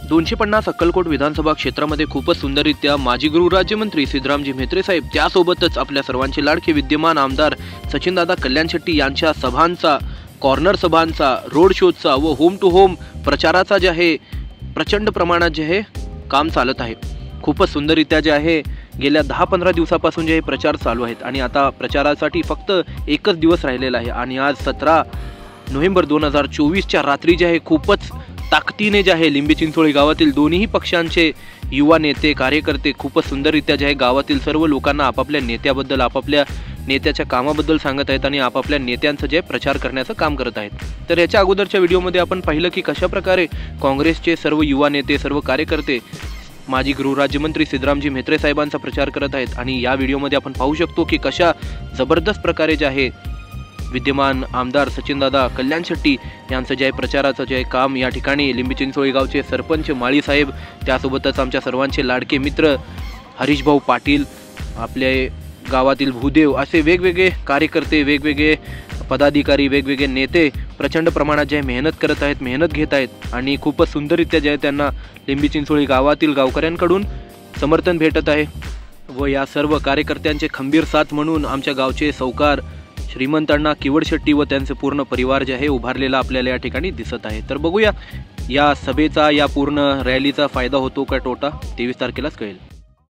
250 अक्कलकोट विधानसभा क्षेत्रामध्ये खूपच सुंदररित्या माजी गृहराज्यमंत्री सिद्धरामजी म्हेत्रे साहेब, त्यासोबतच आपल्या सर्वांचे लाडके विद्यमान आमदार सचिनदादा कल्याण शेट्टी यांच्या सभांचा, कॉर्नर सभांचा, रोड शोचा व होम टू होम प्रचाराचा जे आहे प्रचंड प्रमाणात जे आहे काम चालत आहे। खूपच सुंदररित्या जे आहे गेल्या 10-15 दिवसापासून जे हे प्रचार चालू आहेत आणि आता प्रचारासाठी फक्त एकच दिवस राहिलेला आहे आणि आज 17 नोव्हेंबर 2024च्या रात्री जे आहे खूपच ताकदीने जे आहे लिंबी चिंचोळी गावातील दोन्ही पक्षांचे युवा नेते, कार्यकर्ते खूपच सुंदररित्या जे आहे गावातील सर्व लोकांना आपापल्या नेत्याबद्दल, आपापल्या नेत्याच्या कामाबद्दल सांगत आहेत आणि आपापल्या नेत्यांचं जे प्रचार करण्याचं काम करत आहेत। तर याच्या अगोदरच्या व्हिडिओमध्ये आपण पाहिलं की कशा प्रकारे काँग्रेसचे सर्व युवा नेते, सर्व कार्यकर्ते माजी गृहराज्यमंत्री सिद्धरामजी म्हेत्रे साहेबांचा प्रचार करत आहेत आणि या व्हिडिओमध्ये आपण पाहू शकतो की कशा जबरदस्त प्रकारे जे आहे विद्यमान आमदार सचिनदादा कल्याण शेट्टी यांचं जे आहे प्रचाराचं जे आहे काम या ठिकाणी लिंबी चिंचोळी गावचे सरपंच माळी साहेब, त्यासोबतच आमच्या सर्वांचे लाडके मित्र हरीश भाऊ पाटील, आपल्या गावातील भूदेव, असे वेगवेगळे कार्यकर्ते, वेगवेगळे पदाधिकारी, वेगवेगळे नेते प्रचंड प्रमाणात जे मेहनत करत आहेत, मेहनत घेत आहेत आणि खूपच सुंदररित्या जे आहे त्यांना लिंबी चिंचोळी गावातील गावकऱ्यांकडून समर्थन भेटत आहे। व या सर्व कार्यकर्त्यांचे खंबीर साथ म्हणून आमच्या गावचे सावकार श्रीमंत अण्णा किवड शेट्टी व त्यांचे पूर्ण परिवार जे आहे उभारलेला आपल्याला या ठिकाणी दिसत आहे। तर बघूया या सभेचा, या पूर्ण रॅलीचा फायदा होतो का तोटा 23 तारखेलाच कळेल।